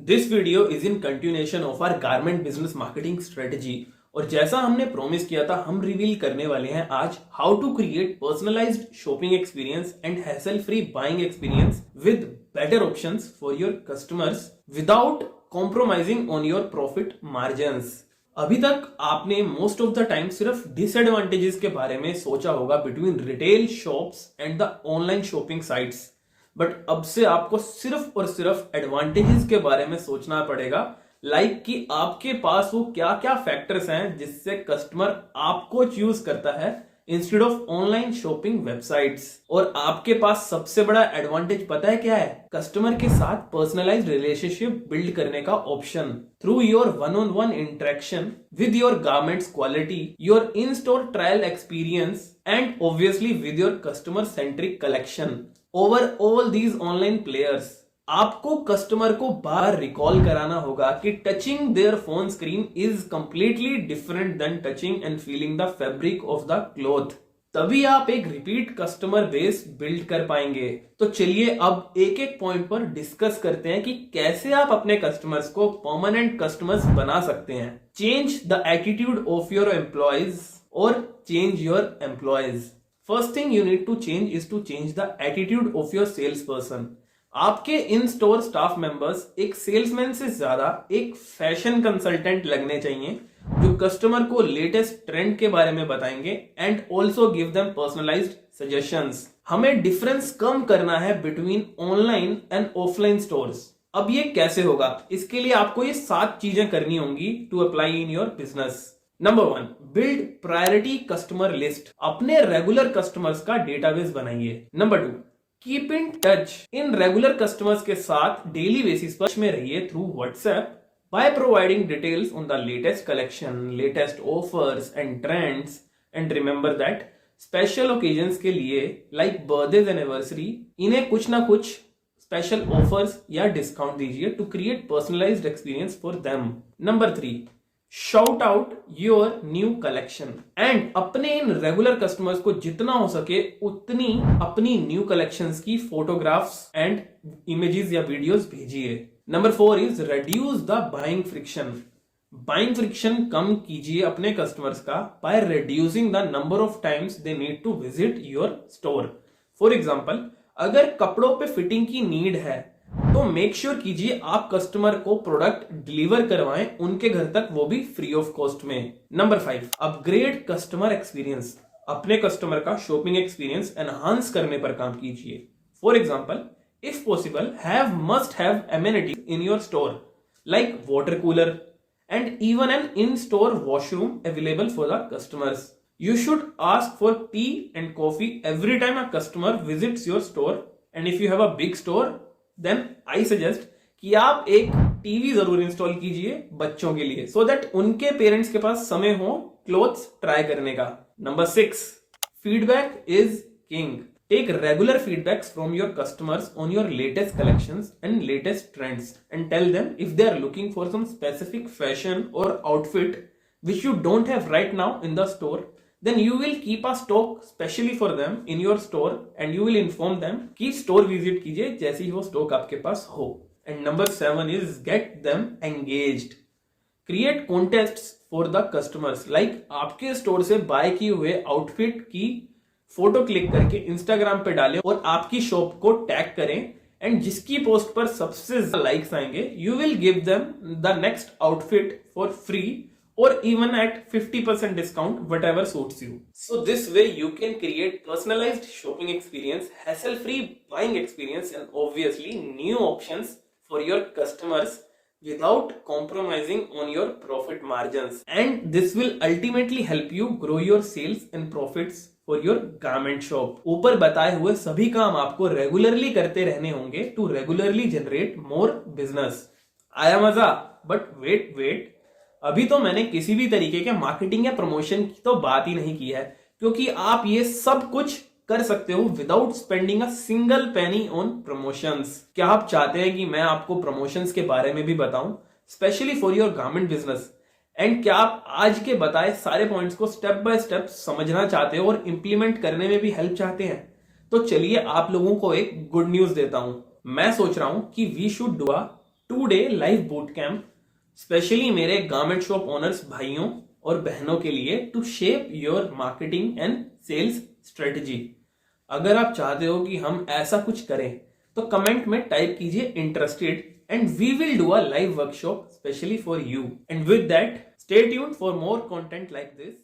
This video is in continuation of our garment business marketing strategy. और जैसा हमने promise किया था, हम रिवील करने वाले हैं आज how to create personalised shopping experience and hassle free buying experience with better options for your customers without compromising on your profit margins. अभी तक आपने मोस्ट ऑफ द टाइम सिर्फ डिसएडवांटेजेस के बारे में सोचा होगा between retail shops and the online shopping sites, but अब से आपको सिर्फ और सिर्फ एडवांटेजेस के बारे में सोचना पड़ेगा। लाइक कि आपके पास वो क्या क्या फैक्टर्स हैं जिससे कस्टमर आपको चूज करता है instead of online shopping websites. और आपके पास सबसे बड़ा एडवांटेज पता है क्या है? कस्टमर के साथ पर्सनलाइज्ड रिलेशनशिप बिल्ड करने का option through your one on one interaction with your garments quality, your in store trial experience and obviously with your customer centric collection. Over all these online players, आपको customer को बार recall कराना होगा कि touching their phone screen is completely different than touching and feeling the fabric of the cloth. तभी आप एक repeat customer base build कर पाएंगे। तो चलिए अब एक एक पॉइंट पर डिस्कस करते हैं कि कैसे आप अपने कस्टमर्स को परमानेंट कस्टमर्स बना सकते हैं। Change the attitude of your employees और change your employees. First thing you need to change is to change the attitude of your salesperson. आपके इन स्टोर स्टाफ मेंबर्स एक सेल्समैन से ज्यादा एक फैशन कंसल्टेंट लगने चाहिए जो कस्टमर को लेटेस्ट ट्रेंड के बारे में बताएंगे and also give them personalised suggestions. हमें डिफरेंस कम करना है between online and offline stores. अब ये कैसे होगा? इसके लिए आपको ये 7 चीजें करनी होंगी to apply in your business. Number 1, build priority customer list. अपने रेगुलर कस्टमर्स का डेटाबेस बनाइए। Number 2, keep in touch in regular customers के साथ डेली बेसिस पर में रहिए through WhatsApp by providing details on the latest collection, latest offers and trends. And remember that special occasions के लिए लाइक बर्थडे एनिवर्सरी इन्हें कुछ ना कुछ स्पेशल ऑफर्स या डिस्काउंट दीजिए to create personalised experience for them. Number 3, shout out your new collection and अपने इन regular customers को जितना हो सके उतनी अपनी न्यू कलेक्शंस की फोटोग्राफ्स एंड इमेजेस या वीडियोस भेजिए। Number 4 is reduce the buying friction. Buying friction कम कीजिए अपने कस्टमर्स का by reducing the number of times they need to visit your store. For example, अगर कपड़ों पे फिटिंग की नीड है तो मेक श्योर कीजिए आप कस्टमर को प्रोडक्ट डिलीवर करवाएं उनके घर तक, वो भी फ्री ऑफ कॉस्ट में। Number 5, upgrade customer experience. अपने कस्टमर का शॉपिंग एक्सपीरियंस एनहांस करने पर काम कीजिए। For example, if possible must have amenities in your store like water cooler and even an in store washroom available for the customers. You should ask for tea and coffee every time a customer visits your store, and if you have a big store then I suggest कि आप एक TV जरूर install कीजिए बच्चों के लिए so that उनके parents के पास समय हो क्लोथ्स ट्राई करने का। Number 6, feedback is king. Take regular feedbacks from your customers on your latest collections and latest trends and tell them if they are looking for some specific fashion और outfit which you don't have right now in the store, then you will keep a stock specially for them in your store and you will inform them कि store visit कीजिए जैसे ही वो stock आपके पास हो। And number 7 is get them engaged. Create contests for the customers. Like आपके store से buy किए हुए outfit की फोटो क्लिक करके Instagram पे डालें और आपकी शॉप को टैग करें एंड जिसकी पोस्ट पर सबसे लाइक्स आएंगे you will give them the next outfit for free or even at 50% discount, whatever suits you. So this way you can create personalized shopping experience, hassle-free buying experience and obviously new options for your customers without compromising on your profit margins. And this will ultimately help you grow your sales and profits for your garment shop. ऊपर बताए हुए सभी काम आपको regularly करते रहने होंगे to regularly generate more business. आया मजा? But wait, अभी तो मैंने किसी भी तरीके के मार्केटिंग या प्रमोशन की तो बात ही नहीं की है, क्योंकि आप ये सब कुछ कर सकते हो without spending a single penny on promotions. क्या आप चाहते हैं कि मैं आपको प्रमोशंस के बारे में भी बताऊं specially for your garment business? And क्या आप आज के बताए सारे पॉइंट्स को स्टेप बाय स्टेप समझना चाहते हो और इंप्लीमेंट करने में भी हेल्प चाहते हैं? तो चलिए आप लोगों को एक गुड न्यूज देता हूं। मैं सोच रहा हूं कि we should do a 2 day live boot camp specially मेरे गारमेंट शॉप ओनर्स भाइयों और बहनों के लिए to shape your marketing and sales strategy. अगर आप चाहते हो कि हम ऐसा कुछ करें तो कमेंट में टाइप कीजिए interested and we will do a live workshop specially for you. And with that stay tuned for more content like this.